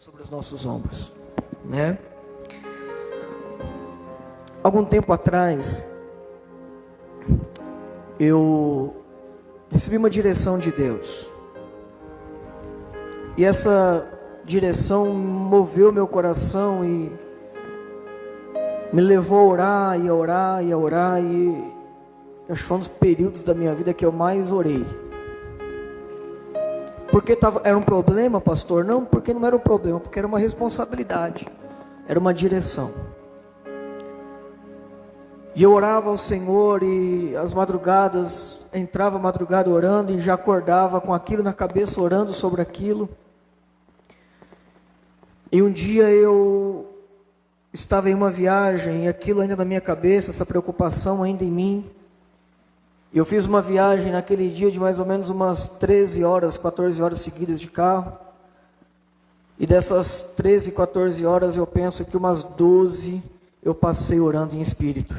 sobre os nossos ombros, né? Algum tempo atrás, eu recebi uma direção de Deus. E essa direção moveu meu coração e me levou a orar e a orar e a orar. E acho que foi um dos períodos da minha vida que eu mais orei. Porque era um problema, pastor? Não, porque não era um problema, porque era uma responsabilidade, era uma direção. E eu orava ao Senhor e às madrugadas, entrava a madrugada orando e já acordava com aquilo na cabeça, orando sobre aquilo. E um dia eu estava em uma viagem e aquilo ainda na minha cabeça, essa preocupação ainda em mim. E eu fiz uma viagem naquele dia de mais ou menos umas 13 horas, 14 horas seguidas de carro. E dessas 13, 14 horas eu penso que umas 12 eu passei orando em espírito.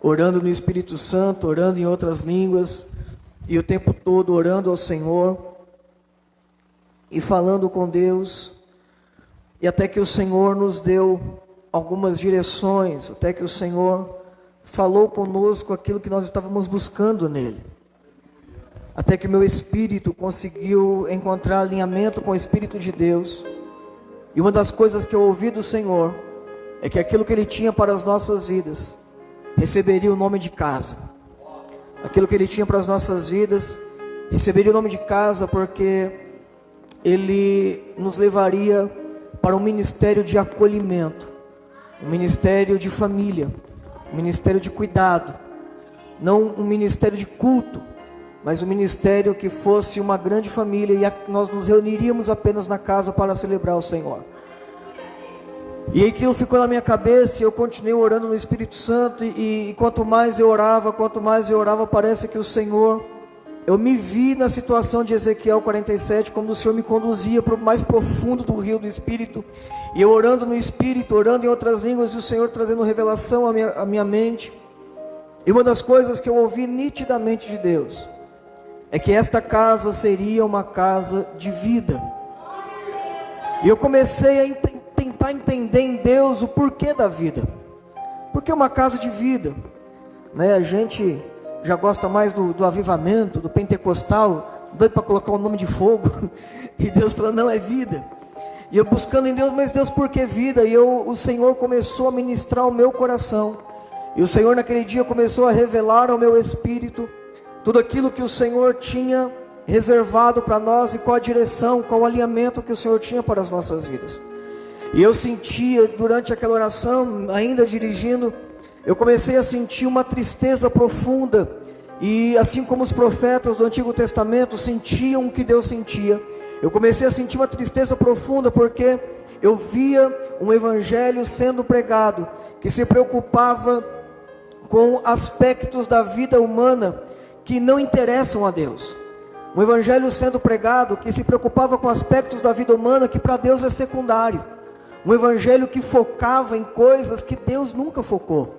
Orando no Espírito Santo, orando em outras línguas. E o tempo todo orando ao Senhor. E falando com Deus. E até que o Senhor nos deu algumas direções. Até que o Senhor falou conosco aquilo que nós estávamos buscando nele. Até que meu espírito conseguiu encontrar alinhamento com o Espírito de Deus. E uma das coisas que eu ouvi do Senhor é que aquilo que Ele tinha para as nossas vidas receberia o nome de casa. Aquilo que Ele tinha para as nossas vidas receberia o nome de casa, porque Ele nos levaria para um ministério de acolhimento, um ministério de família, um ministério de cuidado, não um ministério de culto, mas um ministério que fosse uma grande família e nós nos reuniríamos apenas na casa para celebrar o Senhor. E aquilo ficou na minha cabeça e eu continuei orando no Espírito Santo e quanto mais eu orava, parece que o Senhor, eu me vi na situação de Ezequiel 47, quando o Senhor me conduzia para o mais profundo do rio do Espírito, e eu orando no Espírito, orando em outras línguas, e o Senhor trazendo revelação à minha mente. E uma das coisas que eu ouvi nitidamente de Deus é que esta casa seria uma casa de vida. E eu comecei a tentar entender em Deus o porquê da vida. Porque é uma casa de vida, né? A gente já gosta mais do avivamento, do pentecostal, doido para colocar o nome de fogo. E Deus falando, não, é vida. E eu buscando em Deus, mas Deus, por que vida? E o Senhor começou a ministrar o meu coração. E o Senhor naquele dia começou a revelar ao meu espírito tudo aquilo que o Senhor tinha reservado para nós e qual a direção, qual o alinhamento que o Senhor tinha para as nossas vidas. E eu sentia durante aquela oração, ainda dirigindo, eu comecei a sentir uma tristeza profunda. E assim como os profetas do Antigo Testamento sentiam o que Deus sentia, eu comecei a sentir uma tristeza profunda, porque eu via um evangelho sendo pregado, que se preocupava com aspectos da vida humana que não interessam a Deus. Um evangelho sendo pregado que se preocupava com aspectos da vida humana que para Deus é secundário. Um evangelho que focava em coisas que Deus nunca focou.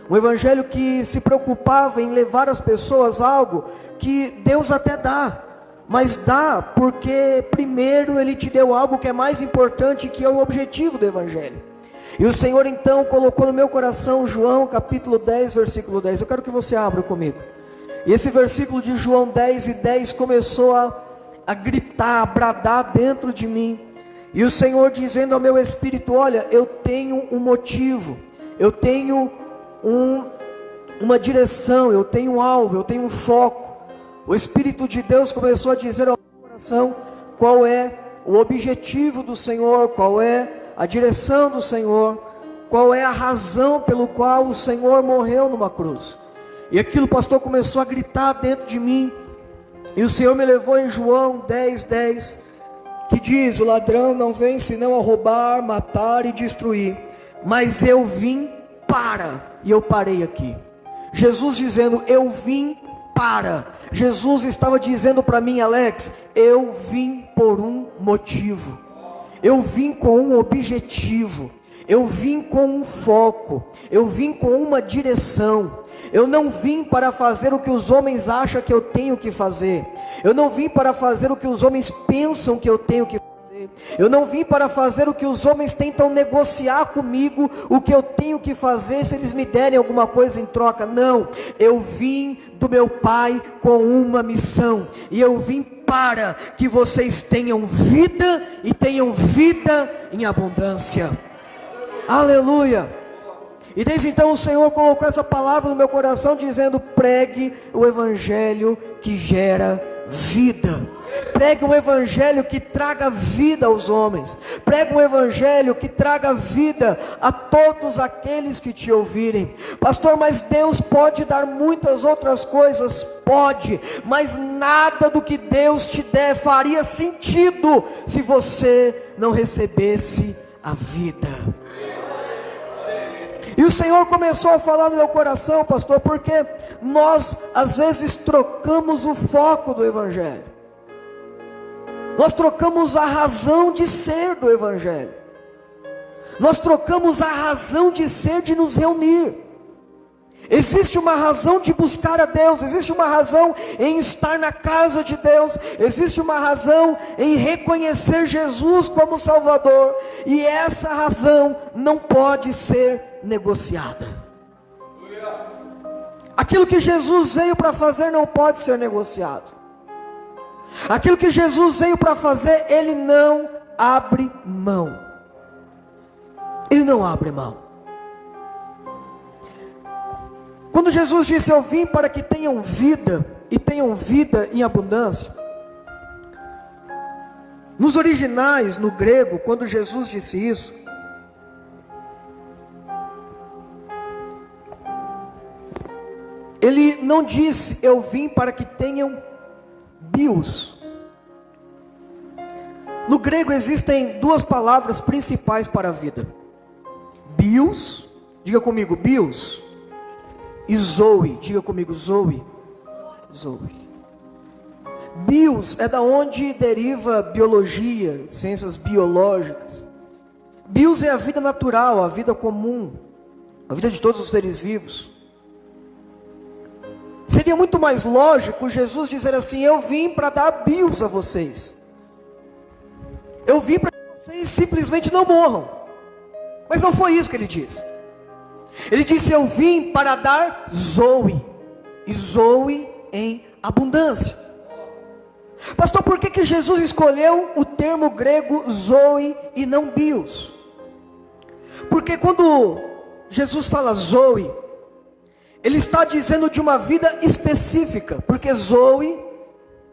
Um evangelho que se preocupava em levar as pessoas a algo que Deus até dá, mas dá porque primeiro Ele te deu algo que é mais importante, que é o objetivo do evangelho. E o Senhor então colocou no meu coração João capítulo 10, versículo 10. Eu quero que você abra comigo. E esse versículo de João 10:10 começou a gritar, a bradar dentro de mim. E o Senhor dizendo ao meu espírito, olha, eu tenho um motivo, eu tenho uma direção, eu tenho um alvo, eu tenho um foco. O Espírito de Deus começou a dizer ao meu coração qual é o objetivo do Senhor, qual é a direção do Senhor, qual é a razão pelo qual o Senhor morreu numa cruz. E aquilo, pastor, começou a gritar dentro de mim. E o Senhor me levou em João 10:10, que diz, o ladrão não vem senão a roubar, matar e destruir, mas eu vim para, e eu parei aqui. Jesus dizendo, eu vim para. Jesus estava dizendo para mim, Alex, eu vim por um motivo, eu vim com um objetivo, eu vim com um foco, eu vim com uma direção. Eu não vim para fazer o que os homens acham que eu tenho que fazer. Eu não vim para fazer o que os homens pensam que eu tenho que fazer. Eu não vim para fazer o que os homens tentam negociar comigo, o que eu tenho que fazer se eles me derem alguma coisa em troca. Não, eu vim do meu Pai com uma missão, e eu vim para que vocês tenham vida e tenham vida em abundância. Aleluia. E desde então o Senhor colocou essa palavra no meu coração, dizendo: pregue o evangelho que gera vida. Pregue um evangelho que traga vida aos homens. Pregue um evangelho que traga vida a todos aqueles que te ouvirem. Pastor, mas Deus pode dar muitas outras coisas? Pode, mas nada do que Deus te der faria sentido se você não recebesse a vida. E o Senhor começou a falar no meu coração, pastor, porque nós às vezes trocamos o foco do evangelho. Nós trocamos a razão de ser do evangelho. Nós trocamos a razão de ser de nos reunir. Existe uma razão de buscar a Deus, existe uma razão em estar na casa de Deus, existe uma razão em reconhecer Jesus como Salvador, e essa razão não pode ser negociada. Aquilo que Jesus veio para fazer não pode ser negociado. Aquilo que Jesus veio para fazer, Ele não abre mão. Ele não abre mão. Quando Jesus disse: eu vim para que tenham vida, e tenham vida em abundância. Nos originais, no grego, quando Jesus disse isso, Ele não disse: eu vim para que tenham bios. No grego existem duas palavras principais para a vida: bios, diga comigo, bios, e zoe, diga comigo, zoe. Zoe. Bios é da onde deriva biologia, ciências biológicas. Bios é a vida natural, a vida comum, a vida de todos os seres vivos. Seria muito mais lógico Jesus dizer assim: eu vim para dar bios a vocês. Eu vim para que vocês simplesmente não morram. Mas não foi isso que ele disse. Ele disse: eu vim para dar zoe, e zoe em abundância. Pastor, por que Jesus escolheu o termo grego zoe e não bios? Porque quando Jesus fala zoe, Ele está dizendo de uma vida específica. Porque zoe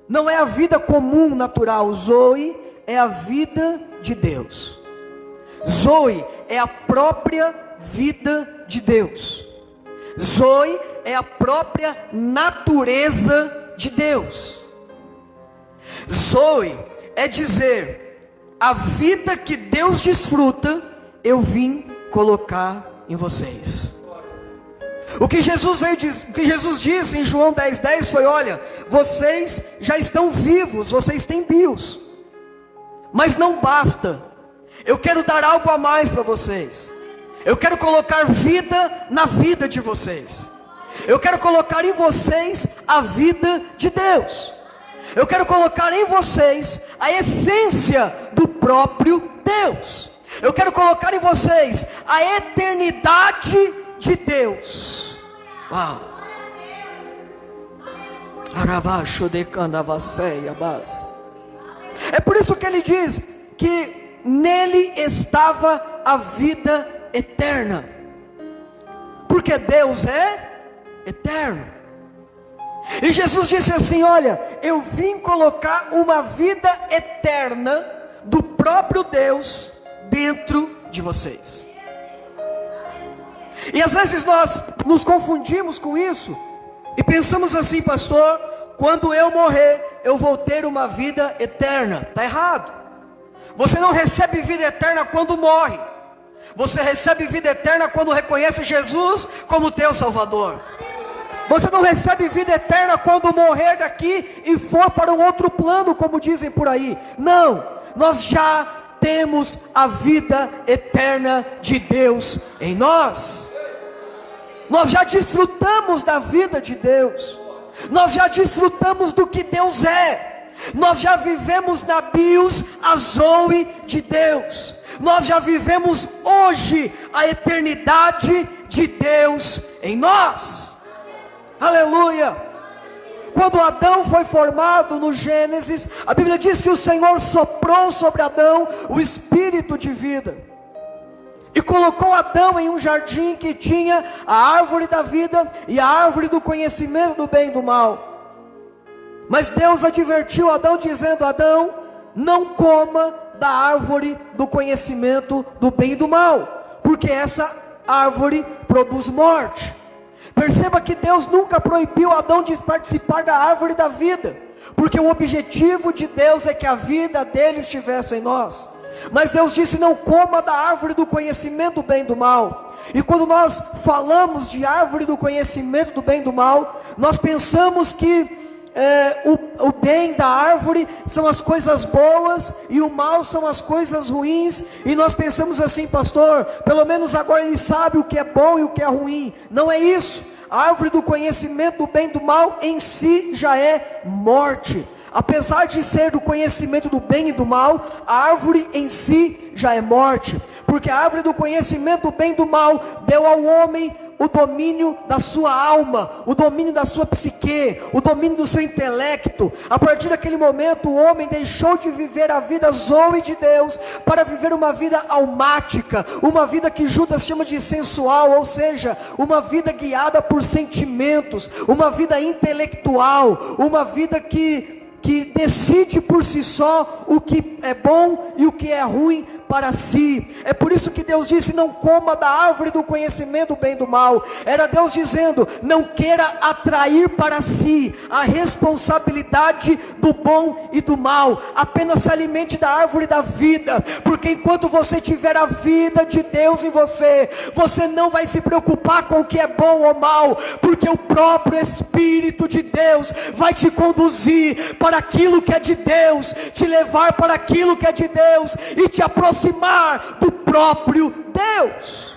não é a vida comum, natural. Zoe é a vida de Deus. Zoe é a própria vida de Deus. Zoe é a própria natureza de Deus. Zoe é dizer: a vida que Deus desfruta, eu vim colocar em vocês. O que Jesus disse em João 10:10 foi: olha, vocês já estão vivos, vocês têm bios, mas não basta. Eu quero dar algo a mais para vocês. Eu quero colocar vida na vida de vocês. Eu quero colocar em vocês a vida de Deus. Eu quero colocar em vocês a essência do próprio Deus. Eu quero colocar em vocês a eternidade de Deus. Uau. É por isso que ele diz que nele estava a vida eterna. Porque Deus é eterno. E Jesus disse assim: olha, eu vim colocar uma vida eterna do próprio Deus dentro de vocês. E às vezes nós nos confundimos com isso e pensamos assim: pastor, quando eu morrer, eu vou ter uma vida eterna. Está errado. Você não recebe vida eterna quando morre. Você recebe vida eterna quando reconhece Jesus como teu Salvador. Você não recebe vida eterna quando morrer daqui e for para um outro plano, como dizem por aí. Não, nós já temos a vida eterna de Deus em nós. Nós já desfrutamos da vida de Deus. Nós já desfrutamos do que Deus é. Nós já vivemos na bios a Zoe de Deus. Nós já vivemos hoje a eternidade de Deus em nós. Aleluia. Quando Adão foi formado no Gênesis, a Bíblia diz que o Senhor soprou sobre Adão o espírito de vida, e colocou Adão em um jardim que tinha a árvore da vida e a árvore do conhecimento do bem e do mal. Mas Deus advertiu Adão dizendo: Adão, não coma da árvore do conhecimento do bem e do mal, porque essa árvore produz morte. Perceba que Deus nunca proibiu Adão de participar da árvore da vida, porque o objetivo de Deus é que a vida dele estivesse em nós. Mas Deus disse: não coma da árvore do conhecimento do bem e do mal. E quando nós falamos de árvore do conhecimento do bem e do mal, nós pensamos que o bem da árvore são as coisas boas e o mal são as coisas ruins. E nós pensamos assim: pastor, pelo menos agora ele sabe o que é bom e o que é ruim. Não é isso. A árvore do conhecimento do bem e do mal em si já é morte. Apesar de ser do conhecimento do bem e do mal, a árvore em si já é morte, porque a árvore do conhecimento do bem e do mal deu ao homem o domínio da sua alma, o domínio da sua psique, o domínio do seu intelecto. A partir daquele momento o homem deixou de viver a vida zoe de Deus, para viver uma vida almática, uma vida que Judas chama de sensual, ou seja, uma vida guiada por sentimentos, uma vida intelectual, uma vida que decide por si só o que é bom e o que é ruim para si. É por isso que Deus disse: não coma da árvore do conhecimento do bem e do mal. Era Deus dizendo: não queira atrair para si a responsabilidade do bom e do mal, apenas se alimente da árvore da vida, porque enquanto você tiver a vida de Deus em você, você não vai se preocupar com o que é bom ou mal, porque o próprio Espírito de Deus vai te conduzir para aquilo que é de Deus, te levar para aquilo que é de Deus e te aproximar do próprio Deus.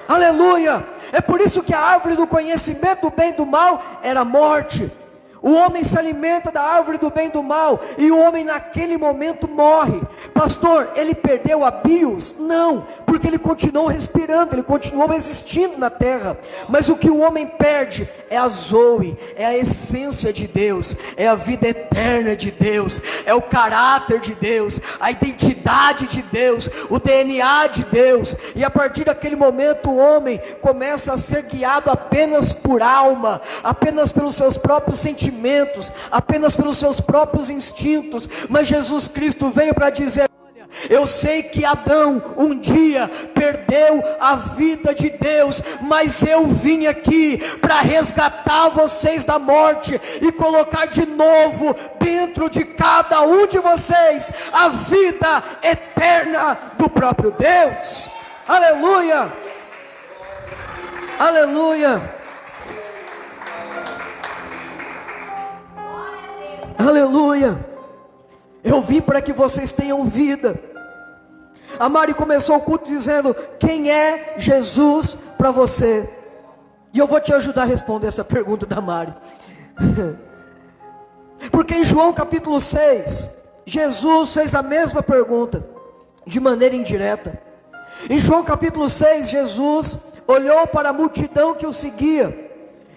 Aleluia. É por isso que a árvore do conhecimento do bem e do mal era morte. O homem se alimenta da árvore do bem e do mal, e o homem naquele momento morre. Pastor, ele perdeu a bios? Não, porque ele continuou respirando, ele continuou existindo na terra. Mas o que o homem perde é a zoe, é a essência de Deus, é a vida eterna de Deus, é o caráter de Deus, a identidade de Deus, o DNA de Deus. E a partir daquele momento o homem começa a ser guiado apenas por alma, apenas pelos seus próprios sentimentos, apenas pelos seus próprios instintos. Mas Jesus Cristo veio para dizer: olha, eu sei que Adão um dia perdeu a vida de Deus, mas eu vim aqui para resgatar vocês da morte e colocar de novo dentro de cada um de vocês a vida eterna do próprio Deus. Aleluia, aleluia, aleluia. Eu vim para que vocês tenham vida. A Mari começou o culto dizendo: quem é Jesus para você? E eu vou te ajudar a responder essa pergunta da Mari. Porque em João capítulo 6, Jesus fez a mesma pergunta, de maneira indireta. Em João capítulo 6, Jesus olhou para a multidão que o seguia.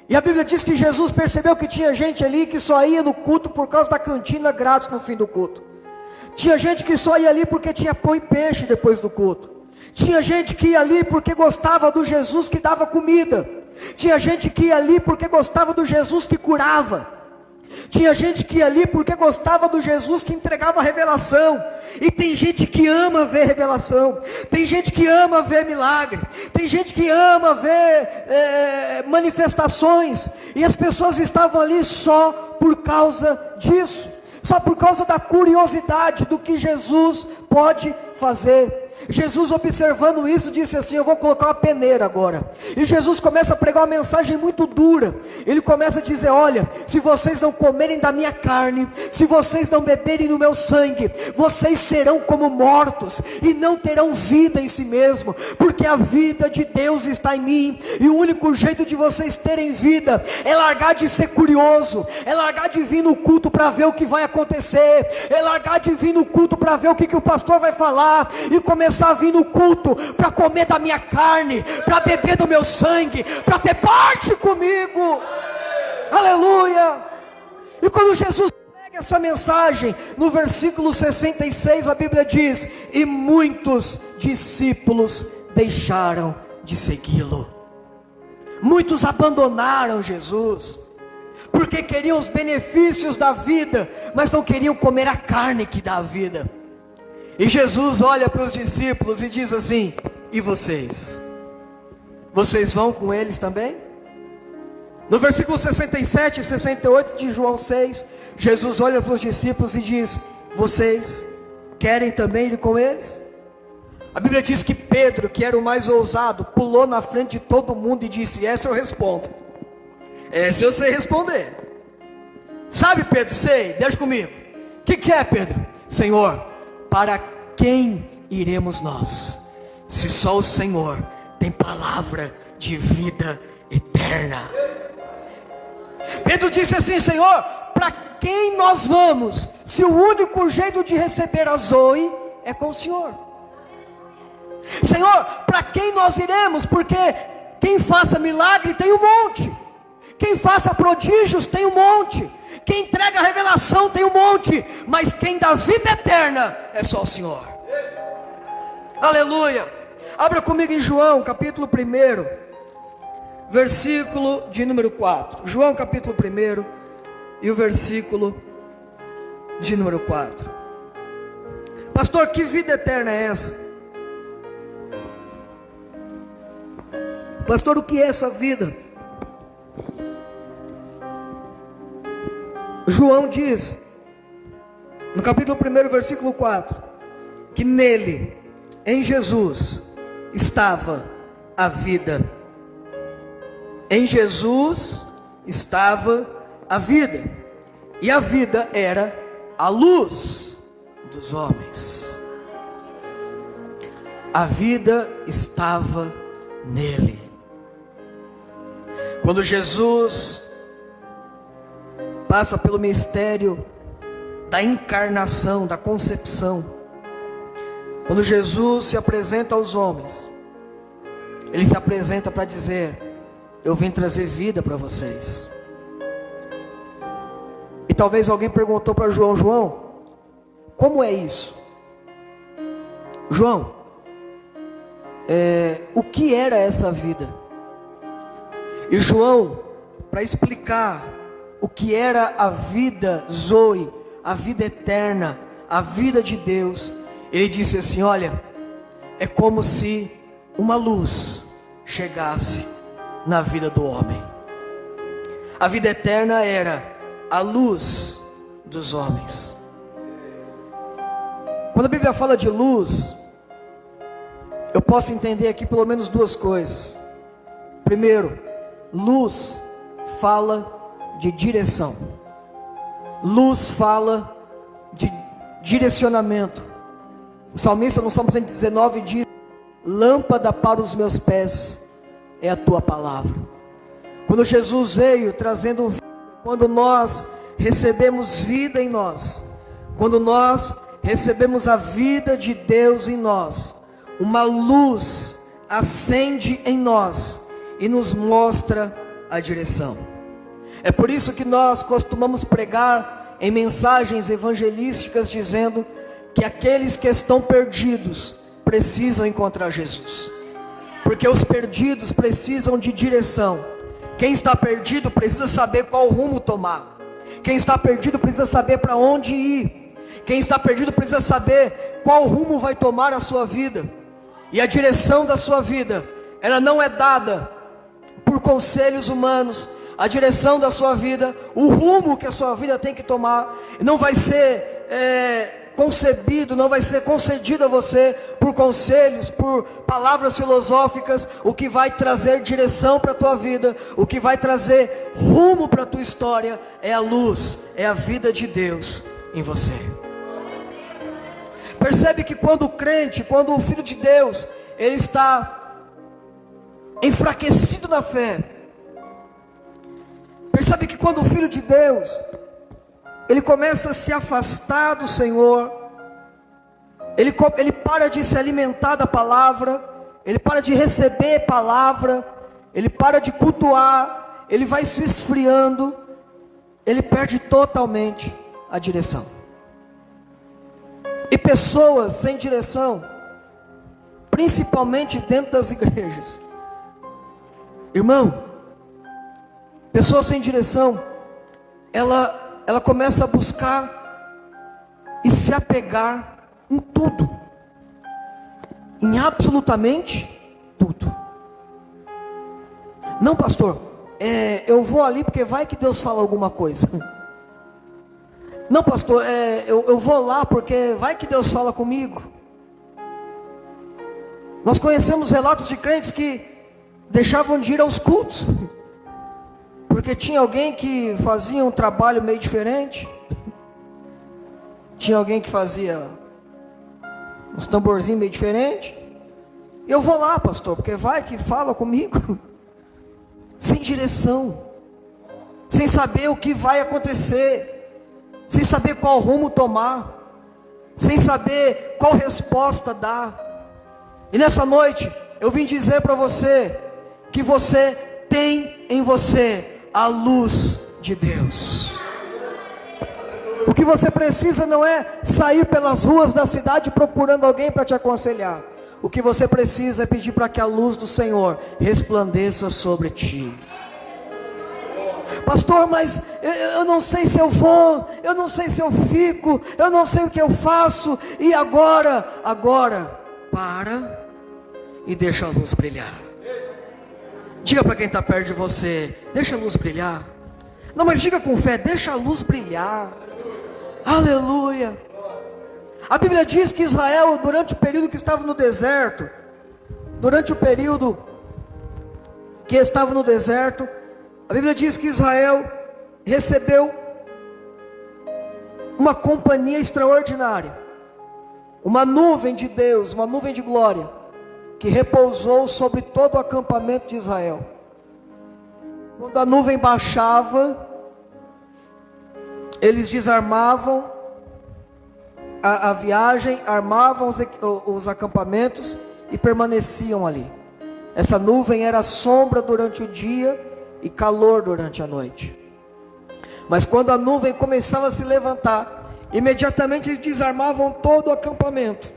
E a Bíblia diz que Jesus percebeu que tinha gente ali que só ia no culto por causa da cantina grátis no fim do culto. Tinha gente que só ia ali porque tinha pão e peixe depois do culto. Tinha gente que ia ali porque gostava do Jesus que dava comida. Tinha gente que ia ali porque gostava do Jesus que curava. Tinha gente que ia ali porque gostava do Jesus que entregava a revelação. E tem gente que ama ver revelação, tem gente que ama ver milagre, tem gente que ama ver manifestações. E as pessoas estavam ali só por causa disso, só por causa da curiosidade do que Jesus pode fazer. Jesus, observando isso, disse assim: eu vou colocar uma peneira agora. E Jesus começa a pregar uma mensagem muito dura. Ele começa a dizer: olha, se vocês não comerem da minha carne, se vocês não beberem do meu sangue, vocês serão como mortos e não terão vida em si mesmo, porque a vida de Deus está em mim. E o único jeito de vocês terem vida é largar de ser curioso, é largar de vir no culto para ver o que vai acontecer, é largar de vir no culto para ver o que o pastor vai falar, e começar a vir no culto para comer da minha carne, para beber do meu sangue, para ter parte comigo. Aleluia! E quando Jesus prega essa mensagem, no versículo 66 a Bíblia diz: e muitos discípulos deixaram de segui-lo. Muitos abandonaram Jesus, porque queriam os benefícios da vida, mas não queriam comer a carne que dá a vida. E Jesus olha para os discípulos e diz assim: e vocês? Vocês vão com eles também? No versículo 67 e 68 de João 6, Jesus olha para os discípulos e diz: vocês querem também ir com eles? A Bíblia diz que Pedro, que era o mais ousado, pulou na frente de todo mundo e disse: essa eu respondo, essa eu sei responder. Sabe, Pedro? Sei, deixa comigo. O que é, Pedro? Senhor, para quem iremos nós, se só o Senhor tem palavra de vida eterna? Pedro disse assim: Senhor, para quem nós vamos, se o único jeito de receber a Zoe é com o Senhor? Senhor, para quem nós iremos? Porque quem faça milagre tem um monte, quem faça prodígios tem um monte, quem entrega a revelação tem um monte, mas quem dá vida eterna é só o Senhor. Aleluia. Abra comigo em João capítulo 1, versículo de número 4. João capítulo 1 e o versículo de número 4. Pastor, que vida eterna é essa? Pastor, o que é essa vida? João diz, no capítulo 1, versículo 4, que nele, em Jesus, estava a vida. Em Jesus estava a vida, e a vida era a luz dos homens. A vida estava nele. Quando Jesus passa pelo mistério da encarnação, da concepção, quando Jesus se apresenta aos homens, ele se apresenta para dizer: eu vim trazer vida para vocês. E talvez alguém perguntou para João: João, como é isso? João, o que era essa vida? E João, para explicar o que era a vida Zoe, a vida eterna, a vida de Deus, ele disse assim: olha, é como se uma luz chegasse na vida do homem. A vida eterna era a luz dos homens. Quando a Bíblia fala de luz, eu posso entender aqui pelo menos duas coisas. Primeiro, luz fala de direção. Luz fala de direcionamento. O salmista no Salmo 119 diz: lâmpada para os meus pés é a tua palavra. Quando Jesus veio trazendo vida, quando nós recebemos vida em nós, quando nós recebemos a vida de Deus em nós, uma luz acende em nós e nos mostra a direção. É por isso que nós costumamos pregar em mensagens evangelísticas dizendo que aqueles que estão perdidos precisam encontrar Jesus, porque os perdidos precisam de direção. Quem está perdido precisa saber qual rumo tomar. Quem está perdido precisa saber para onde ir. Quem está perdido precisa saber qual rumo vai tomar a sua vida. E a direção da sua vida, ela não é dada por conselhos humanos. A direção da sua vida, o rumo que a sua vida tem que tomar, não vai ser concebido, não vai ser concedido a você por conselhos, por palavras filosóficas. O que vai trazer direção para a tua vida, o que vai trazer rumo para a tua história, é a luz, é a vida de Deus em você. Percebe que quando o crente, quando o filho de Deus, ele está enfraquecido na fé. Percebe que quando o filho de Deus, ele começa a se afastar do Senhor, ele para de se alimentar da palavra, ele para de receber palavra, ele para de cultuar, ele vai se esfriando, ele perde totalmente a direção. E pessoas sem direção, principalmente dentro das igrejas, irmão, pessoas sem direção, ela começa a buscar e se apegar em tudo, em absolutamente tudo. Não, pastor, eu vou ali porque vai que Deus fala alguma coisa. Não, pastor, eu vou lá porque vai que Deus fala comigo. Nós conhecemos relatos de crentes que deixavam de ir aos cultos porque tinha alguém que fazia um trabalho meio diferente. Tinha alguém que fazia uns tamborzinhos meio diferente. E eu vou lá, pastor, porque vai que fala comigo. Sem direção, sem saber o que vai acontecer, sem saber qual rumo tomar, sem saber qual resposta dar. E nessa noite eu vim dizer para você que você tem em você a luz de Deus. O que você precisa não é sair pelas ruas da cidade procurando alguém para te aconselhar. O que você precisa é pedir para que a luz do Senhor resplandeça sobre ti. Pastor, mas eu não sei se eu vou, eu não sei se eu fico, eu não sei o que eu faço. E agora, para e deixa a luz brilhar. Diga para quem está perto de você, deixa a luz brilhar. Não, mas diga com fé, deixa a luz brilhar. Aleluia. A Bíblia diz que Israel, durante o período que estava no deserto, a Bíblia diz que Israel recebeu uma companhia extraordinária, uma nuvem de Deus, uma nuvem de glória, que repousou sobre todo o acampamento de Israel. Quando a nuvem baixava, eles desarmavam a viagem, armavam os acampamentos e permaneciam ali. Essa nuvem era sombra durante o dia e calor durante a noite. Mas quando a nuvem começava a se levantar, imediatamente eles desarmavam todo o acampamento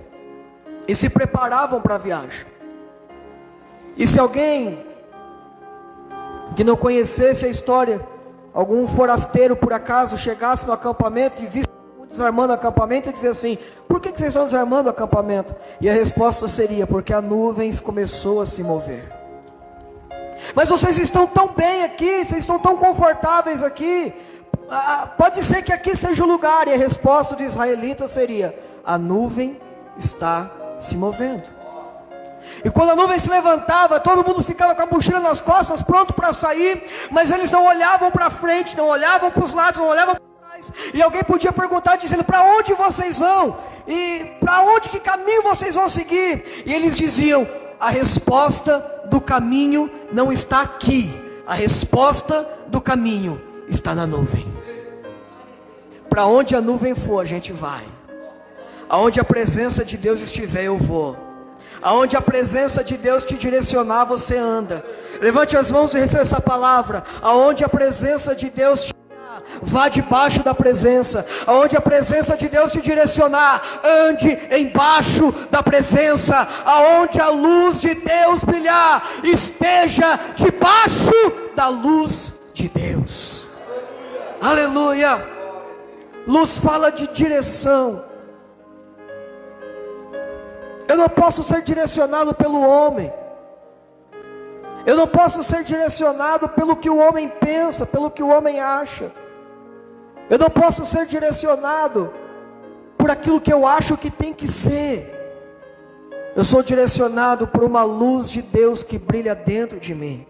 e se preparavam para a viagem. E se alguém que não conhecesse a história, algum forasteiro por acaso chegasse no acampamento e visse desarmando o acampamento, e dizer assim: por que vocês estão desarmando o acampamento? E a resposta seria: porque a nuvem começou a se mover. Mas vocês estão tão bem aqui, vocês estão tão confortáveis aqui, pode ser que aqui seja o lugar. E a resposta do israelita seria: a nuvem está se movendo. E quando a nuvem se levantava, todo mundo ficava com a mochila nas costas, pronto para sair, mas eles não olhavam para frente, não olhavam para os lados, não olhavam. E alguém podia perguntar, dizendo: para onde vocês vão? E para onde, que caminho vocês vão seguir? E eles diziam: a resposta do caminho não está aqui, a resposta do caminho está na nuvem. Para onde a nuvem for, a gente vai. Aonde a presença de Deus estiver, eu vou. Aonde a presença de Deus te direcionar, você anda. Levante as mãos e receba essa palavra. Aonde a presença de Deus te vá debaixo da presença. Aonde a presença de Deus te direcionar, ande embaixo da presença. Aonde a luz de Deus brilhar, esteja debaixo da luz de Deus. Aleluia. Luz fala de direção. Eu não posso ser direcionado pelo homem. Eu não posso ser direcionado pelo que o homem pensa, pelo que o homem acha. Eu não posso ser direcionado por por aquilo que eu acho que tem que ser. Eu sou direcionado por uma luz de Deus que brilha dentro de mim.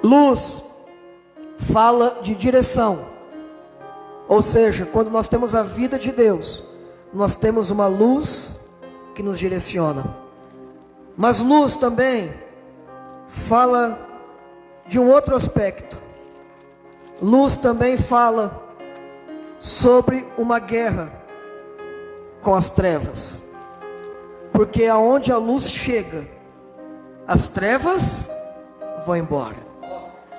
Luz fala de direção. Ou seja, quando nós temos a vida de Deus, nós temos uma luz que nos direciona. Mas luz também fala de um outro aspecto. Luz também fala sobre uma guerra com as trevas. Porque aonde a luz chega, as trevas vão embora.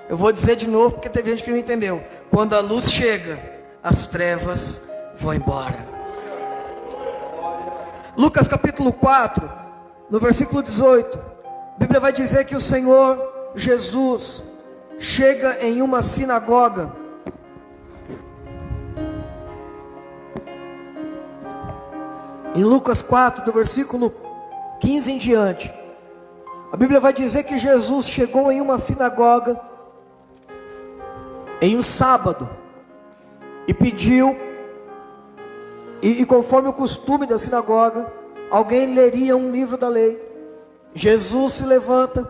Eu vou dizer de novo porque teve gente que não entendeu. Quando a luz chega, as trevas vão embora. Lucas capítulo 4, no versículo 18, a Bíblia vai dizer que o Senhor Jesus chega em uma sinagoga. Em Lucas 4, do versículo 15 em diante, a Bíblia vai dizer que Jesus chegou em uma sinagoga em um sábado e pediu, e conforme o costume da sinagoga, alguém leria um livro da lei. Jesus se levanta,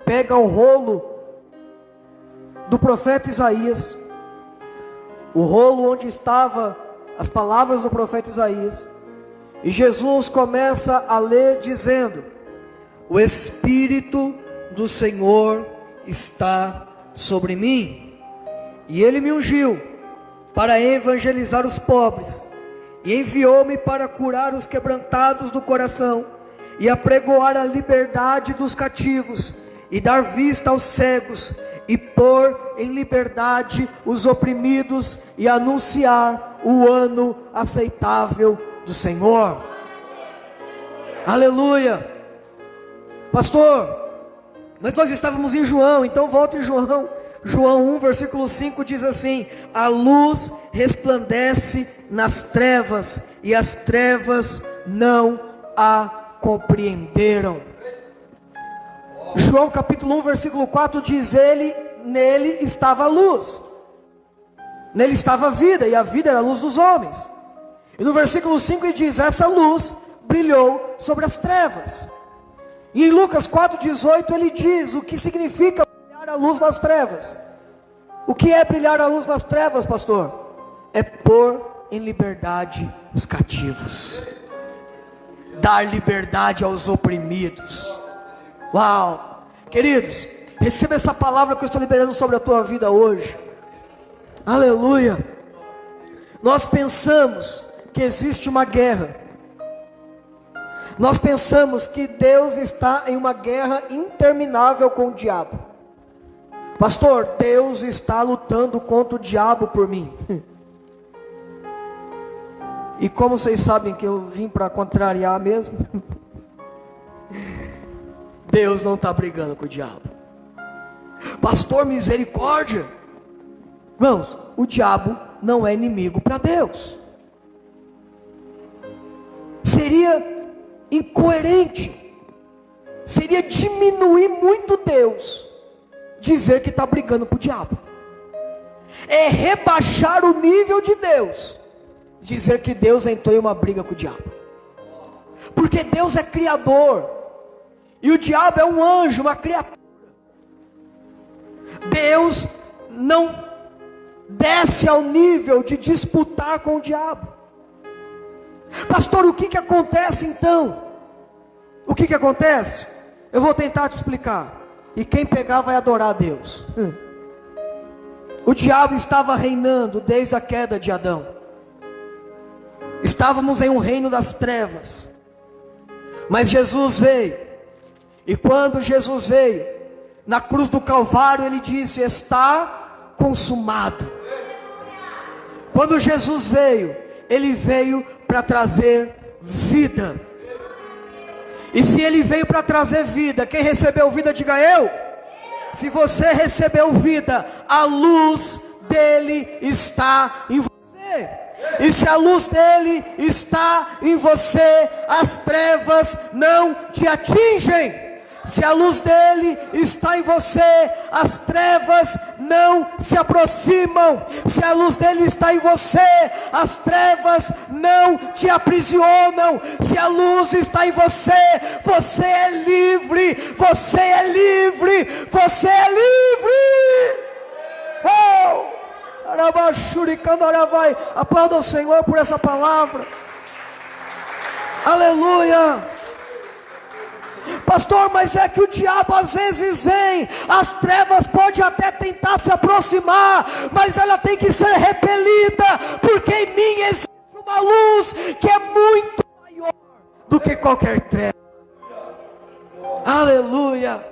pega o rolo do profeta Isaías, o rolo onde estavam as palavras do profeta Isaías, e Jesus começa a ler dizendo: o Espírito do Senhor está sobre mim, e Ele me ungiu para evangelizar os pobres, e enviou-me para curar os quebrantados do coração, e apregoar a liberdade dos cativos, e dar vista aos cegos, e pôr em liberdade os oprimidos, e anunciar o ano aceitável do Senhor. Aleluia. Pastor, mas nós estávamos em João, então volta em João. João 1, versículo 5 diz assim: a luz resplandece nas trevas, e as trevas não a compreenderam. João capítulo 1, versículo 4 diz: nele estava a luz, nele estava a vida, e a vida era a luz dos homens. E no versículo 5 ele diz: essa luz brilhou sobre as trevas. E em Lucas 4,18 ele diz o que significa brilhar a luz nas trevas. O que é brilhar a luz nas trevas, pastor? É pôr em liberdade os cativos, dar liberdade aos oprimidos. Uau! Queridos, receba essa palavra que eu estou liberando sobre a tua vida hoje. Aleluia! Nós pensamos que existe uma guerra. Nós pensamos que Deus está em uma guerra interminável com o diabo. Pastor, Deus está lutando contra o diabo por mim. E como vocês sabem que eu vim para contrariar mesmo, Deus não está brigando com o diabo. Pastor, misericórdia. Irmãos, o diabo não é inimigo para Deus. Seria incoerente, seria diminuir muito Deus dizer que está brigando com o diabo. É rebaixar o nível de Deus dizer que Deus entrou em uma briga com o diabo. Porque Deus é criador e o diabo é um anjo, uma criatura. Deus não desce ao nível de disputar com o diabo. Pastor, o que acontece então? O que acontece? Eu vou tentar te explicar. E quem pegar vai adorar a Deus. O diabo estava reinando desde a queda de Adão. Estávamos em um reino das trevas. Mas Jesus veio. E quando Jesus veio, na cruz do Calvário, ele disse: está consumado. Quando Jesus veio, ele veio para trazer vida. E se ele veio para trazer vida, quem recebeu vida, diga eu. Se você recebeu vida, a luz dele está em você. E se a luz dele está em você, as trevas não te atingem. Se a luz dele está em você, as trevas não se aproximam. Se a luz dele está em você, as trevas não te aprisionam. Se a luz está em você, você é livre, você é livre, você é livre. Oh! Aplauda o Senhor por essa palavra. Aleluia. Pastor, mas é que o diabo às vezes vem, as trevas podem até tentar se aproximar, mas ela tem que ser repelida, porque em mim existe uma luz que é muito maior do que qualquer treva. Aleluia.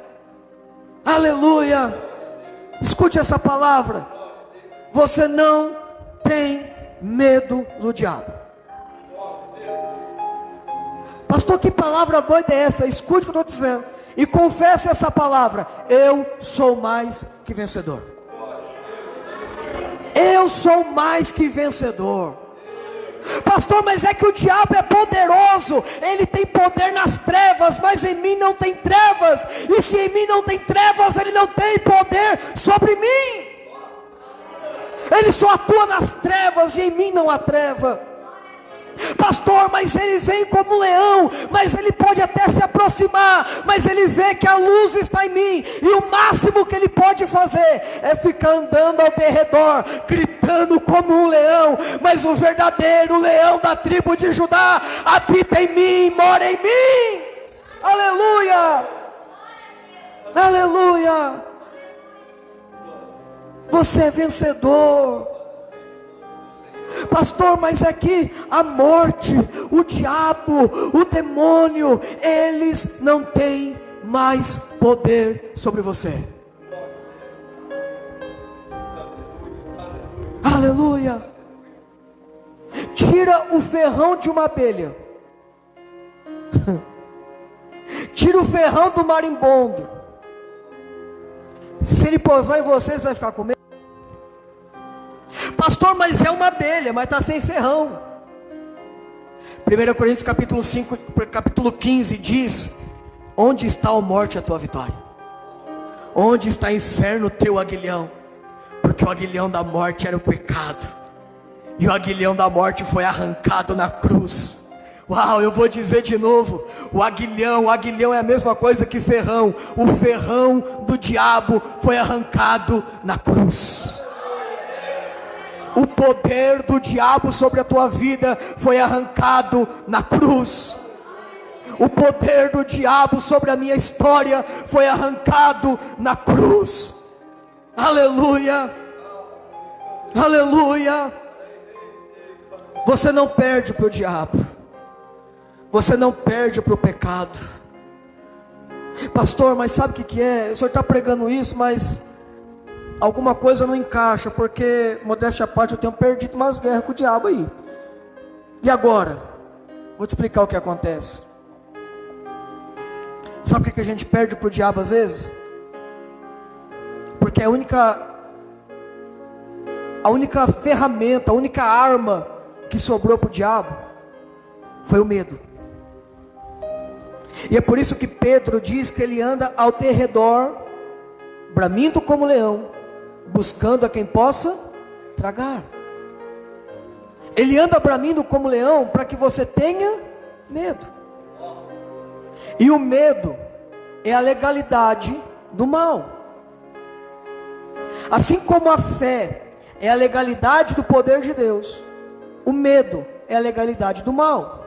Aleluia. Escute essa palavra. Você não tem medo do diabo. Pastor, que palavra doida é essa? Escute o que eu estou dizendo e confesse essa palavra: eu sou mais que vencedor. Eu sou mais que vencedor. Pastor, mas é que o diabo é poderoso, ele tem poder nas trevas, mas em mim não tem trevas, e se em mim não tem trevas, ele não tem poder sobre mim. Ele só atua nas trevas e em mim não há treva. Pastor, mas ele vem como leão, mas ele pode até se aproximar, mas ele vê que a luz está em mim, e o máximo que ele pode fazer é ficar andando ao derredor, gritando como um leão. Mas o verdadeiro leão da tribo de Judá habita em mim, mora em mim. Aleluia, aleluia. Você é vencedor. Pastor, mas é que a morte, o diabo, o demônio, eles não têm mais poder sobre você. Aleluia. Tira o ferrão de uma abelha. Tira o ferrão do marimbondo. Se ele pousar em você, você vai ficar com medo. Pastor, mas é uma abelha, mas está sem ferrão. 1 Coríntios capítulo 5, capítulo 15 diz: onde está a morte, a tua vitória? Onde está o inferno, o teu aguilhão? Porque o aguilhão da morte era o pecado, e o aguilhão da morte foi arrancado na cruz. Uau, eu vou dizer de novo: o aguilhão é a mesma coisa que ferrão. O ferrão do diabo foi arrancado na cruz. O poder do diabo sobre a tua vida foi arrancado na cruz. O poder do diabo sobre a minha história foi arrancado na cruz. Aleluia, aleluia. Você não perde para o diabo, você não perde para o pecado. Pastor, mas sabe o que é? O senhor está pregando isso, mas alguma coisa não encaixa, porque, modéstia à parte, eu tenho perdido umas guerras com o diabo aí. E agora? Vou te explicar o que acontece. Sabe o que a gente perde para o diabo às vezes? Porque a única ferramenta, a única arma que sobrou para o diabo foi o medo. E é por isso que Pedro diz que ele anda ao derredor, bramindo como leão, buscando a quem possa tragar. Ele anda bramindo como leão para que você tenha medo. E o medo é a legalidade do mal. Assim como a fé é a legalidade do poder de Deus, o medo é a legalidade do mal.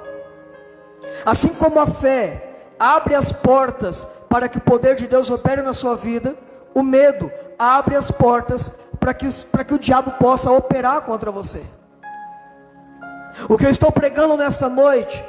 Assim como a fé abre as portas para que o poder de Deus opere na sua vida, o medo abre as portas para que o diabo possa operar contra você. O que eu estou pregando nesta noite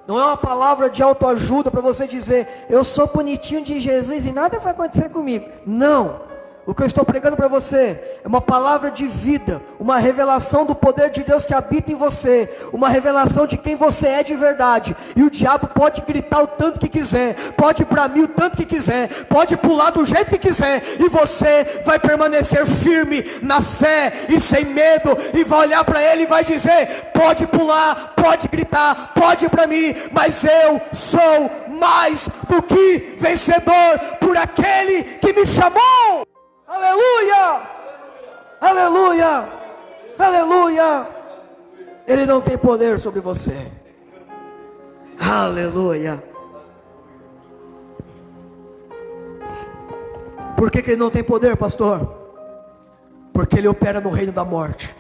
não é uma palavra de autoajuda para você dizer: eu sou bonitinho de Jesus e nada vai acontecer comigo. Não. O que eu estou pregando para você é uma palavra de vida, uma revelação do poder de Deus que habita em você, uma revelação de quem você é de verdade. E o diabo pode gritar o tanto que quiser, pode bramir o tanto que quiser, pode pular do jeito que quiser, e você vai permanecer firme na fé e sem medo, e vai olhar para ele e vai dizer: pode pular, pode gritar, pode bramir, mas eu sou mais do que vencedor por aquele que me chamou. Aleluia, Aleluia, aleluia. Ele não tem poder sobre você. Aleluia. Por que ele não tem poder, pastor? Porque ele opera no reino da morte.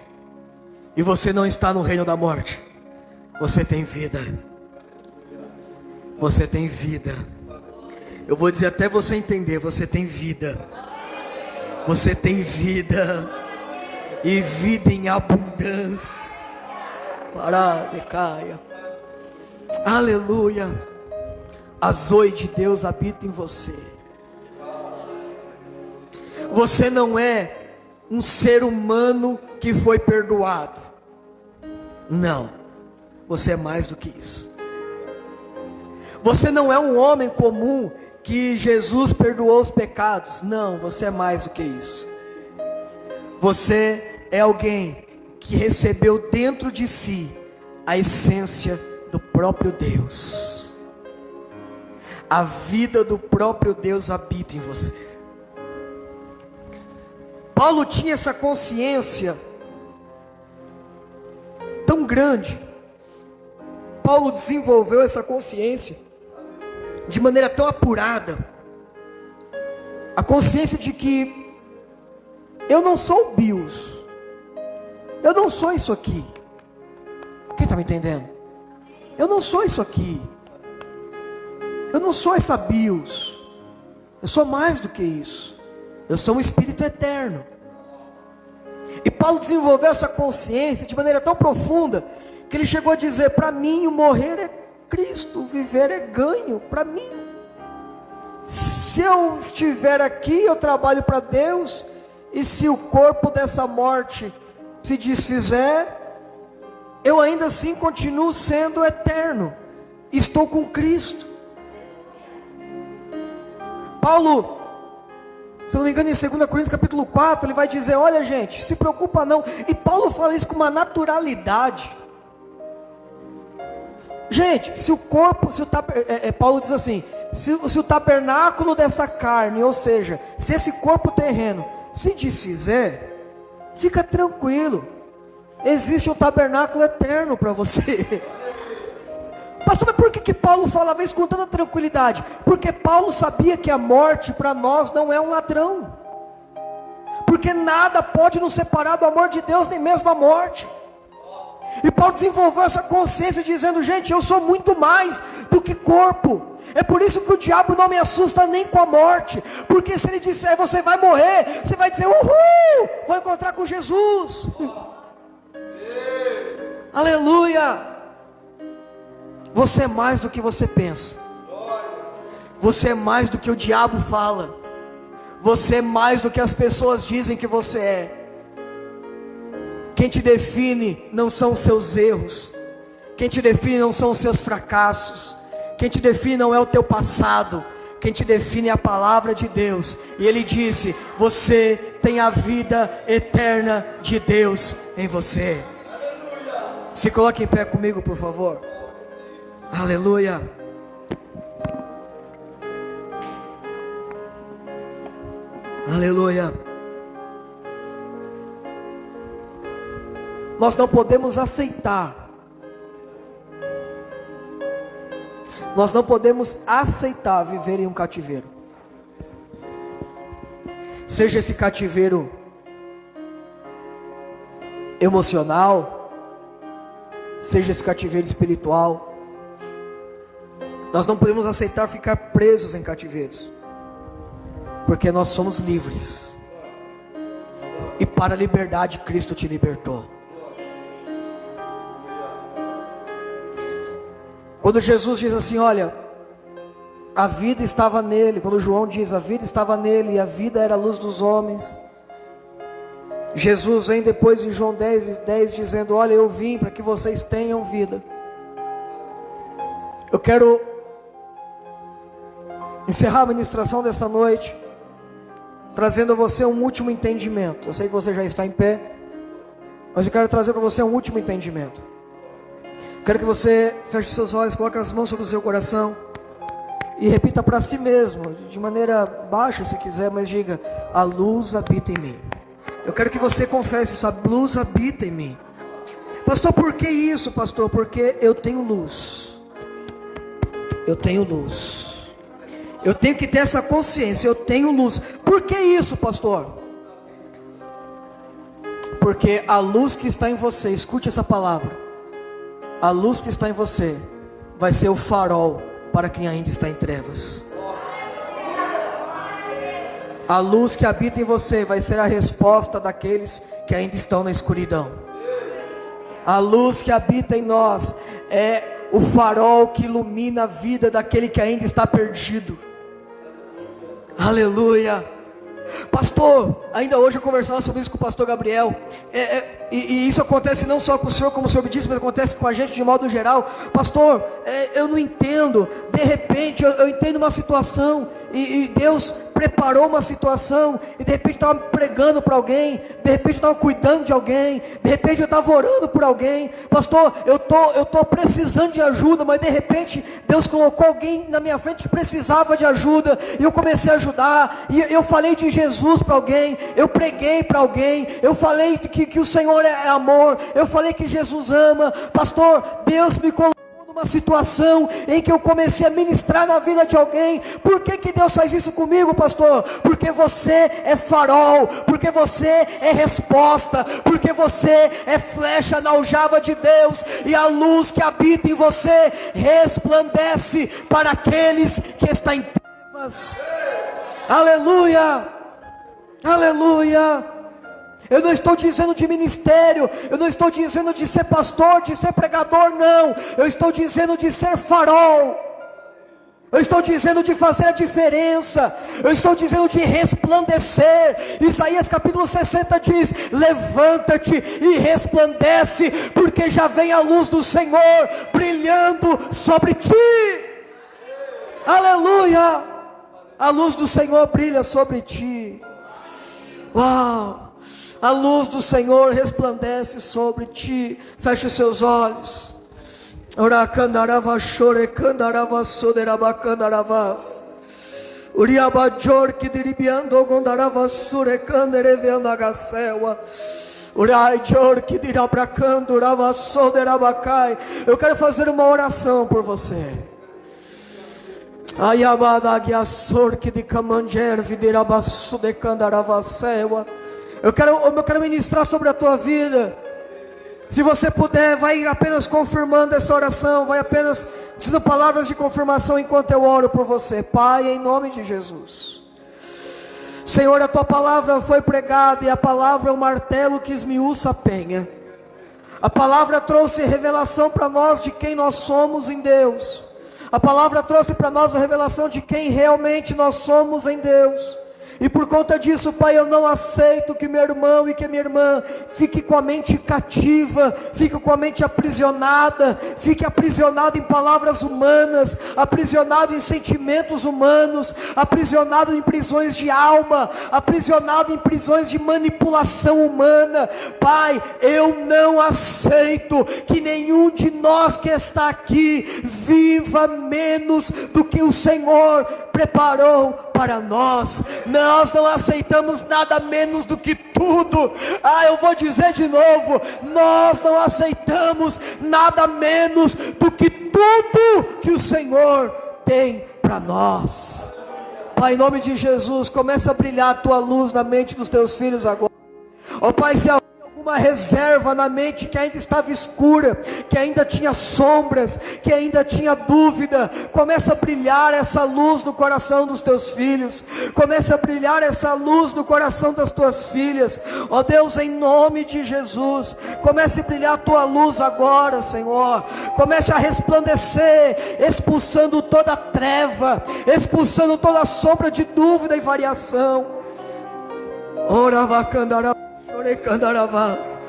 E você não está no reino da morte. Você tem vida. Você tem vida. Eu vou dizer até você entender. Você tem vida. Você tem vida. E vida em abundância. Pará, decaia. Aleluia. A Zoe de Deus habita em você. Você não é um ser humano que foi perdoado. Não. Você é mais do que isso. Você não é um homem comum que Jesus perdoou os pecados. Não, você é mais do que isso. Você é alguém que recebeu dentro de si a essência do próprio Deus. A vida do próprio Deus habita em você. Paulo tinha essa consciência tão grande. Paulo desenvolveu essa consciência de maneira tão apurada. A consciência de que eu não sou o Bios. Eu não sou isso aqui. Quem está me entendendo? Eu não sou isso aqui. Eu não sou essa Bios. Eu sou mais do que isso. Eu sou um espírito eterno. E Paulo desenvolveu essa consciência de maneira tão profunda, que ele chegou a dizer: para mim o morrer é Cristo, o viver é ganho para mim. Se eu estiver aqui, eu trabalho para Deus. E se o corpo dessa morte se desfizer, eu ainda assim continuo sendo eterno. Estou com Cristo. Paulo, se não me engano, em 2 Coríntios capítulo 4, ele vai dizer: olha gente, se preocupa não. E Paulo fala isso com uma naturalidade. Gente, se o corpo, Paulo diz assim, se o tabernáculo dessa carne, ou seja, se esse corpo terreno se desfizer, fica tranquilo, existe um tabernáculo eterno para você. Pastor, mas por que Paulo falava isso com tanta tranquilidade? Porque Paulo sabia que a morte para nós não é um ladrão. Porque nada pode nos separar do amor de Deus, nem mesmo a morte. E Paulo desenvolveu essa consciência dizendo: gente, eu sou muito mais do que corpo. É por isso que o diabo não me assusta nem com a morte. Porque se ele disser você vai morrer, você vai dizer: uhul, vou encontrar com Jesus. Aleluia. Você é mais do que você pensa. Você é mais do que o diabo fala. Você é mais do que as pessoas dizem que você é. Quem te define não são os seus erros. Quem te define não são os seus fracassos. Quem te define não é o teu passado. Quem te define é a palavra de Deus. E ele disse: você tem a vida eterna de Deus em você. Se coloque em pé comigo, por favor. Aleluia. Aleluia. Nós não podemos aceitar. Nós não podemos aceitar viver em um cativeiro. Seja esse cativeiro emocional, seja esse cativeiro espiritual. Nós não podemos aceitar ficar presos em cativeiros, porque nós somos livres. E para a liberdade Cristo te libertou. Quando Jesus diz assim: olha, a vida estava nele. Quando João diz: a vida estava nele e a vida era a luz dos homens. Jesus vem depois em João 10 dizendo: olha, eu vim para que vocês tenham vida. Eu quero encerrar a ministração dessa noite trazendo a você um último entendimento. Eu sei que você já está em pé, mas eu quero trazer para você um último entendimento. Quero que você feche seus olhos, coloque as mãos sobre o seu coração e repita para si mesmo, de maneira baixa se quiser, mas diga: a luz habita em mim. Eu quero que você confesse, essa luz habita em mim. Pastor, por que isso, pastor? Porque eu tenho luz. Eu tenho luz. Eu tenho que ter essa consciência, eu tenho luz. Por que isso, pastor? Porque a luz que está em você, escute essa palavra, a luz que está em você vai ser o farol para quem ainda está em trevas. A luz que habita em você vai ser a resposta daqueles que ainda estão na escuridão. A luz que habita em nós é o farol que ilumina a vida daquele que ainda está perdido. Aleluia. Pastor, ainda hoje eu conversava sobre isso com o pastor Gabriel, e isso acontece não só com o senhor, como o senhor disse, mas acontece com a gente de modo geral. Pastor, eu não entendo, de repente eu entendo uma situação, e Deus preparou uma situação, e de repente eu estava pregando para alguém, de repente eu estava cuidando de alguém, de repente eu estava orando por alguém. Pastor, eu estou precisando de ajuda, mas de repente Deus colocou alguém na minha frente que precisava de ajuda, e eu comecei a ajudar, e eu falei de Jesus para alguém, eu preguei para alguém, eu falei que o Senhor é amor, eu falei que Jesus ama. Pastor, Deus me colocou numa situação em que eu comecei a ministrar na vida de alguém. Por que Deus faz isso comigo, pastor? Porque você é farol, porque você é resposta, porque você é flecha na aljava de Deus, e a luz que habita em você resplandece para aqueles que estão em trevas. Aleluia, aleluia. Eu não estou dizendo de ministério, eu não estou dizendo de ser pastor, de ser pregador, não. Eu estou dizendo de ser farol. Eu estou dizendo de fazer a diferença. Eu estou dizendo de resplandecer. Isaías capítulo 60 diz: levanta-te e resplandece, porque já vem a luz do Senhor brilhando sobre ti. Aleluia. A luz do Senhor brilha sobre ti. Uau. A luz do Senhor resplandece sobre ti. Feche os seus olhos. Oracandarava chorecandarava soderabacandaravas. Uriabajor que diribiando gondarava surecandereveanda gacewa. Uraijor que dirabracando rava soderabacai. Eu quero fazer uma oração por você. Ayabada guiaçor que de camanjer vidirabaçu de candaravacewa. Eu quero ministrar sobre a tua vida. Se você puder, vai apenas confirmando essa oração, vai apenas dizendo palavras de confirmação enquanto eu oro por você. Pai, em nome de Jesus, Senhor, a tua palavra foi pregada, e a palavra é o martelo que esmiuça a penha. A palavra trouxe revelação para nós de quem nós somos em Deus. A palavra trouxe para nós a revelação de quem realmente nós somos em Deus. E por conta disso, Pai, eu não aceito que meu irmão e que minha irmã fique com a mente cativa, fique com a mente aprisionada, fique aprisionado em palavras humanas, aprisionado em sentimentos humanos, aprisionado em prisões de alma, aprisionado em prisões de manipulação humana. Pai, eu não aceito que nenhum de nós que está aqui viva menos do que o Senhor preparou para nós. Nós não aceitamos nada menos do que tudo. Eu vou dizer de novo: nós não aceitamos nada menos do que tudo que o Senhor tem para nós. Pai, em nome de Jesus, começa a brilhar a tua luz na mente dos teus filhos agora. Ó Pai, se há alguma reserva na mente que ainda estava escura, que ainda tinha sombras, que ainda tinha dúvida, começa a brilhar essa luz no coração dos teus filhos, começa a brilhar essa luz no coração das tuas filhas. Ó Deus, em nome de Jesus, comece a brilhar a tua luz agora, Senhor. Comece a resplandecer, expulsando toda treva, expulsando toda sombra de dúvida e variação. Ora vacandara Candaravas,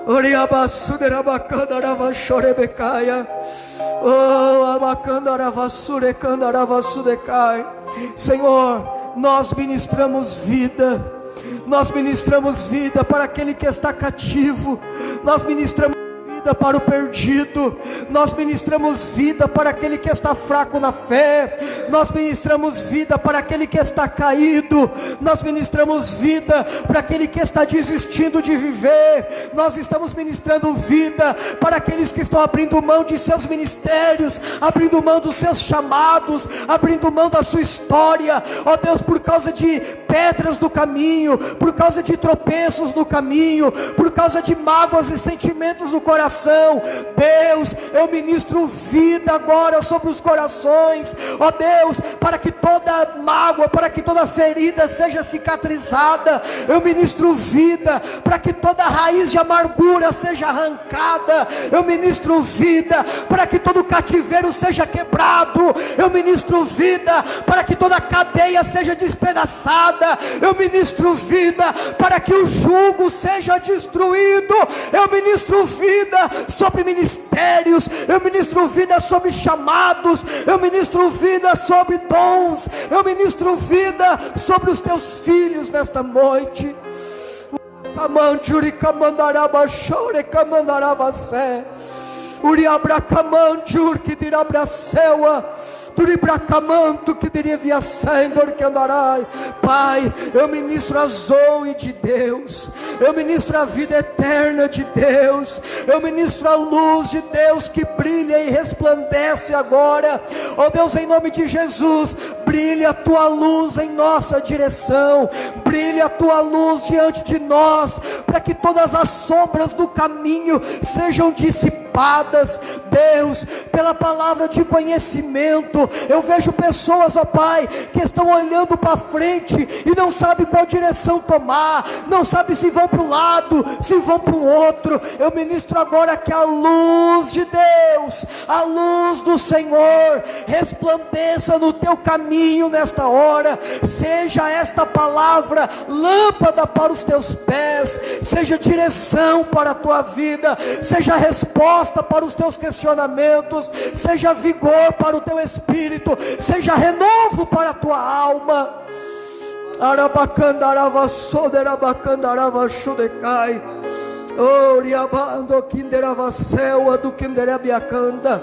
Oriabasuderabacandarav chorebecaia, oh abacandaravassurecandaravasudecai. Senhor, nós ministramos vida para aquele que está cativo, nós ministramos vida para o perdido, nós ministramos vida para aquele que está fraco na fé, nós ministramos vida para aquele que está caído, nós ministramos vida para aquele que está desistindo de viver, nós estamos ministrando vida para aqueles que estão abrindo mão de seus ministérios, abrindo mão dos seus chamados, abrindo mão da sua história, ó Deus, por causa de pedras do caminho, por causa de tropeços no caminho, por causa de mágoas e sentimentos no coração. Deus, eu ministro vida agora sobre os corações, ó Deus, para que toda mágoa, para que toda ferida seja cicatrizada. Eu ministro vida para que toda raiz de amargura seja arrancada. Eu ministro vida para que todo cativeiro seja quebrado. Eu ministro vida para que toda cadeia seja despedaçada. Eu ministro vida para que o jugo seja destruído. Eu ministro vida sobre ministérios, eu ministro vida sobre chamados, eu ministro vida sobre dons, eu ministro vida sobre os teus filhos nesta noite. Pai, eu ministro a Zoe de Deus, eu ministro a vida eterna de Deus, eu ministro a luz de Deus que brilha e resplandece agora. Ó Deus, em nome de Jesus, brilha a tua luz em nossa direção, brilha a tua luz diante de nós, para que todas as sombras do caminho sejam dissipadas. Deus, pela palavra de conhecimento, eu vejo pessoas, ó Pai, que estão olhando para frente e não sabem qual direção tomar, não sabem se vão para um lado, se vão para o outro. Eu ministro agora que a luz de Deus, a luz do Senhor resplandeça no teu caminho nesta hora. Seja esta palavra lâmpada para os teus pés, seja direção para a tua vida, seja resposta para os teus questionamentos, seja vigor para o teu espírito, seja renovo para a tua alma. Arabacandarava soderabacandarawa shudekai, oriabando kinderava selva do kinderabiacanda.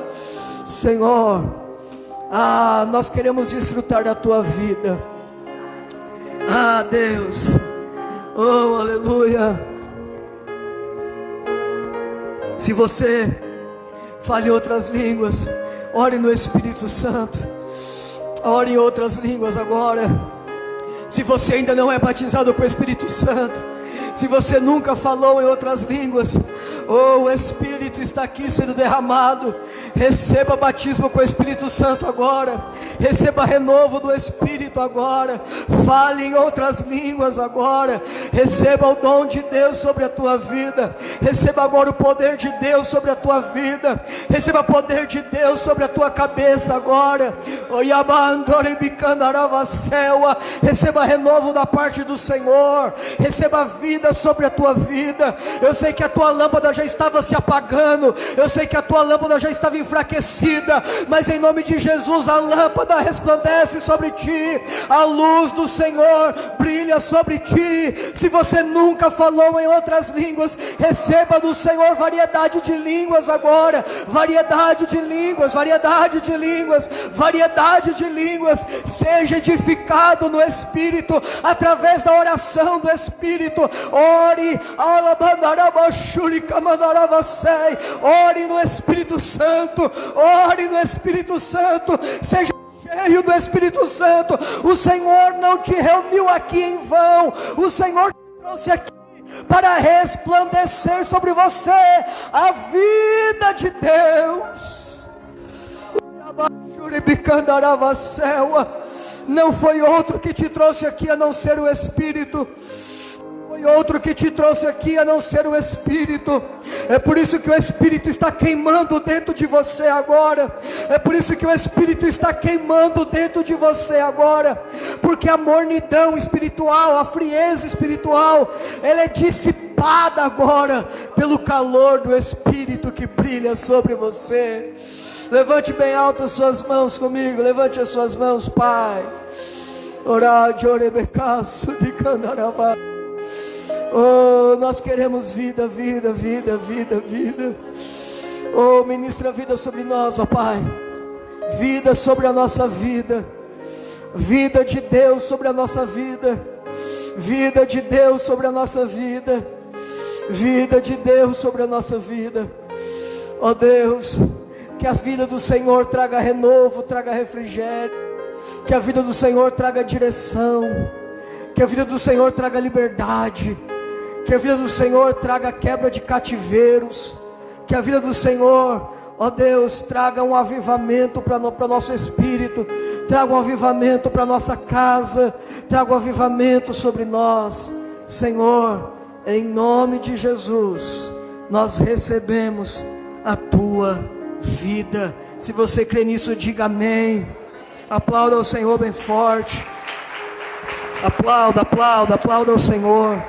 Senhor, nós queremos desfrutar da tua vida. Deus, oh aleluia. Se você fale em outras línguas, ore no Espírito Santo, ore em outras línguas agora. Se você ainda não é batizado com o Espírito Santo, se você nunca falou em outras línguas, o Espírito está aqui sendo derramado. Receba batismo com o Espírito Santo agora, receba renovo do Espírito agora, fale em outras línguas agora, receba o dom de Deus sobre a tua vida, receba agora o poder de Deus sobre a tua vida, receba o poder de Deus sobre a tua cabeça agora. Receba renovo da parte do Senhor, receba vida sobre a tua vida. Eu sei que a tua lâmpada já estava se apagando, eu sei que a tua lâmpada já estava enfraquecida, mas em nome de Jesus a lâmpada resplandece sobre ti, a luz do Senhor brilha sobre ti. Se você nunca falou em outras línguas, receba do Senhor variedade de línguas agora, variedade de línguas, variedade de línguas, variedade de línguas. Seja edificado no Espírito, através da oração do Espírito. Ore, ore no Espírito Santo, ore no Espírito Santo, seja cheio do Espírito Santo. O Senhor não te reuniu aqui em vão, o Senhor te trouxe aqui para resplandecer sobre você a vida de Deus. Não foi outro que te trouxe aqui a não ser o Espírito. Foi outro que te trouxe aqui a não ser o Espírito. É por isso que o Espírito está queimando dentro de você agora. É por isso que o Espírito está queimando dentro de você agora. Porque a mornidão espiritual, a frieza espiritual, ela é dissipada agora pelo calor do Espírito que brilha sobre você. Levante bem alto as suas mãos comigo. Levante as suas mãos, Pai. Orade, orebecaço de candarabá. Oh, nós queremos vida, vida, vida, vida, vida. Oh, ministra vida sobre nós, ó Pai. Vida sobre a nossa vida. Vida de Deus sobre a nossa vida. Vida de Deus sobre a nossa vida. Vida de Deus sobre a nossa vida. Ó Deus, que a vida do Senhor traga renovo, traga refrigério. Que a vida do Senhor traga direção. Que a vida do Senhor traga liberdade. Que a vida do Senhor traga quebra de cativeiros. Que a vida do Senhor, ó Deus, traga um avivamento para o nosso espírito. Traga um avivamento para a nossa casa. Traga um avivamento sobre nós. Senhor, em nome de Jesus, nós recebemos a tua vida. Se você crê nisso, diga amém. Aplauda ao Senhor bem forte. Aplauda, aplauda, aplauda ao Senhor.